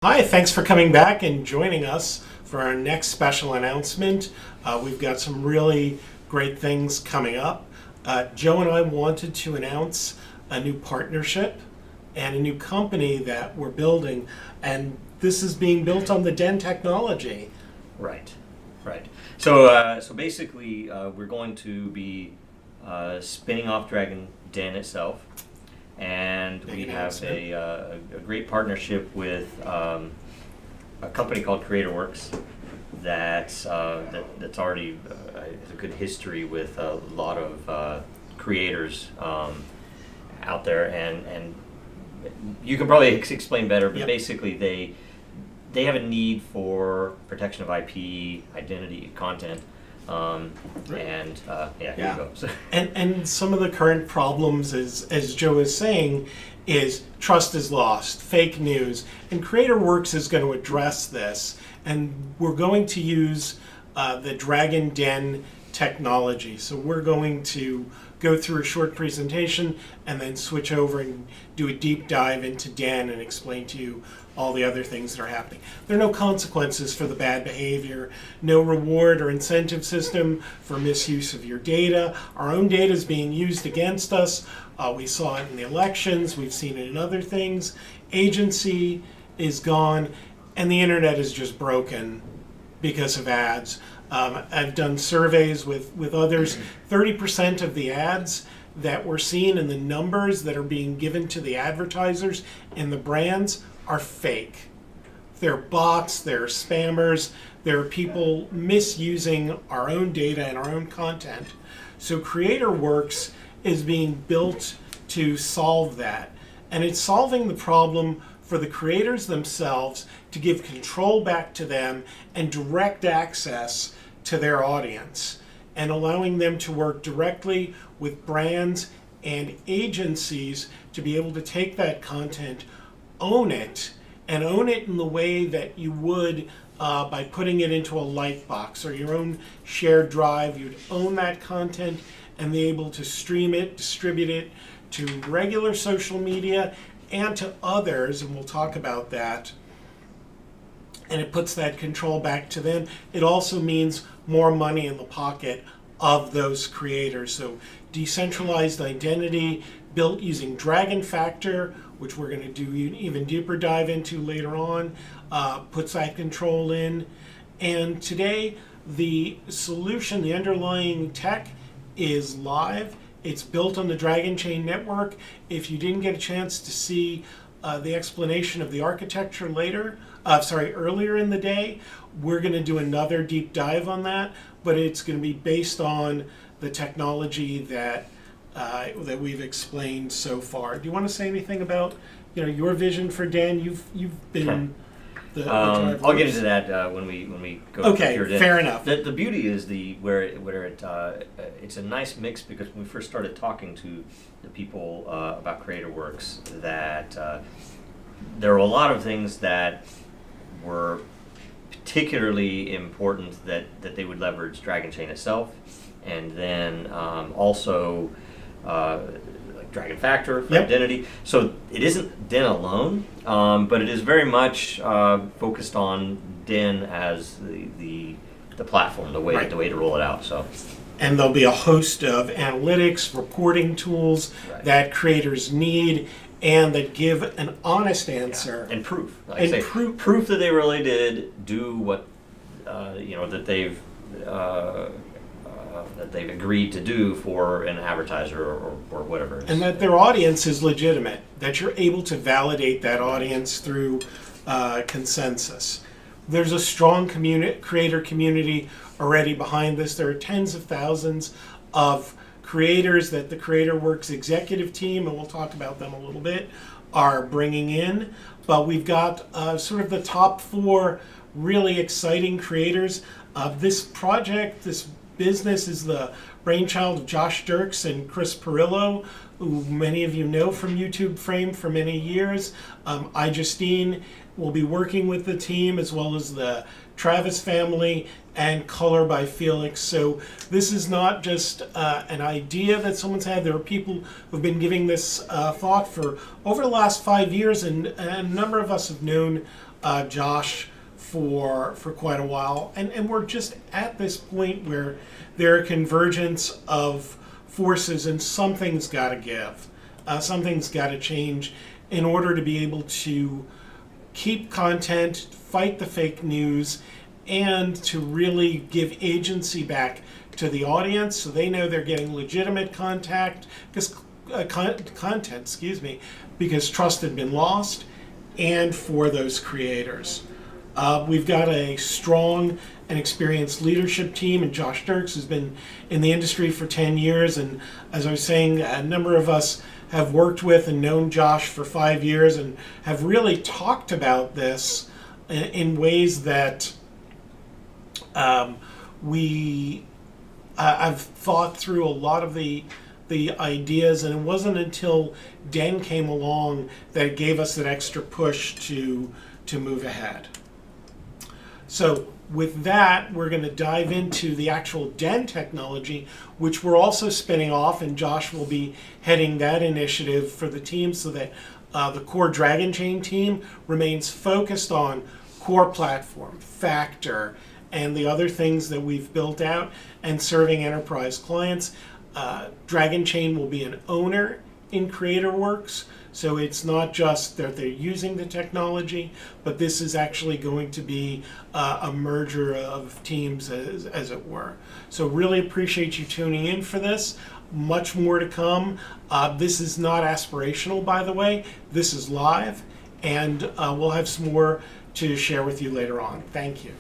Hi, thanks for coming back and joining us for our next special announcement. We've got some really great things coming up. Joe and I wanted to announce a new partnership and a new company that we're building, and this is being built on the Den technology. Right. So basically, we're going to be spinning off Dragon Den itself, and we have a great partnership with a company called Creatorworks that's already has a good history with a lot of creators out there, and you can probably explain better, but Yep. basically they have a need for protection of IP, identity, content, and here you go. So, And some of the current problems, as Joe is saying, is trust is lost, fake news, and Creatorworks is going to address this, and we're going to use the Dragon Den technology. So we're going to go through a short presentation and then switch over and do a deep dive into Den and explain to you all the other things that are happening. There are no consequences for the bad behavior, no reward or incentive system for misuse of your data. Our own data is being used against us. We saw it in the elections, we've seen it in other things. Agency is gone, and the internet is just broken because of ads. I've done surveys with others. 30% of the ads that we're seeing and the numbers that are being given to the advertisers and the brands are fake. They're bots, they're spammers, they're people misusing our own data and our own content. So Creatorworks is being built to solve that. And it's solving the problem for the creators themselves to give control back to them and direct access to their audience, and allowing them to work directly with brands and agencies to be able to take that content, own it, and own it in the way that you would by putting it into a Lightbox or your own shared drive. You'd own that content and be able to stream it, distribute it to regular social media and to others, and we'll talk about that. And it puts that control back to them. It also means more money in the pocket of those creators. So decentralized identity built using Dragon Factor, which we're going to do an even deeper dive into later on, puts that control in. And today, the solution, the underlying tech, is live. It's built on the Dragonchain network. If you didn't get a chance to see the explanation of the architecture earlier in the day, we're going to do another deep dive on that, but it's going to be based on the technology that we've explained so far. Do you want to say anything about your vision for Den? You've been the I'll get into that when we go. Okay, fair enough. The beauty is where it's a nice mix, because when we first started talking to the people about Creatorworks, that there were a lot of things that were particularly important that they would leverage Dragonchain itself, and then also like Dragon Factor for identity. So it isn't Den alone, but it is very much focused on Den as the platform, the way to roll it out. So. And there'll be a host of analytics, reporting tools that creators need, and that give an honest answer. And proof. Proof that they really did do what that they've agreed to do for an advertiser or whatever. And that their audience is legitimate, that you're able to validate that audience through consensus. There's a strong creator community already behind this. There are tens of thousands of creators that the Creatorworks executive team, and we'll talk about them a little bit, are bringing in. But we've got sort of the top 4 really exciting creators. This project, this business, is the brainchild of Josh Dirks and Chris Perillo, who many of you know from YouTube Frame for many years. Justine will be working with the team, as well as the Travis family and Color by Felix. So this is not just an idea that someone's had. There are people who've been giving this thought for over the last 5 years, and a number of us have known Josh for quite a while, and we're just at this point where there are convergence of forces, and something's got to give, something's got to change in order to be able to keep content, fight the fake news, and to really give agency back to the audience so they know they're getting legitimate content, because trust had been lost, and for those creators. We've got a strong and experienced leadership team, and Josh Dirks has been in the industry for 10 years, and as I was saying, a number of us have worked with and known Josh for 5 years and have really talked about this in ways that I've thought through a lot of the ideas, and it wasn't until Den came along that it gave us that extra push to move ahead. So with that, we're going to dive into the actual Den technology, which we're also spinning off, and Josh will be heading that initiative for the team so that the core Dragonchain team remains focused on core platform, Factor, and the other things that we've built out and serving enterprise clients. Dragonchain will be an owner in Creatorworks, so it's not just that they're using the technology, but this is actually going to be a merger of teams, as it were. So really appreciate you tuning in for this. Much more to come. This is not aspirational, by the way. This is live, and we'll have some more to share with you later on. Thank you.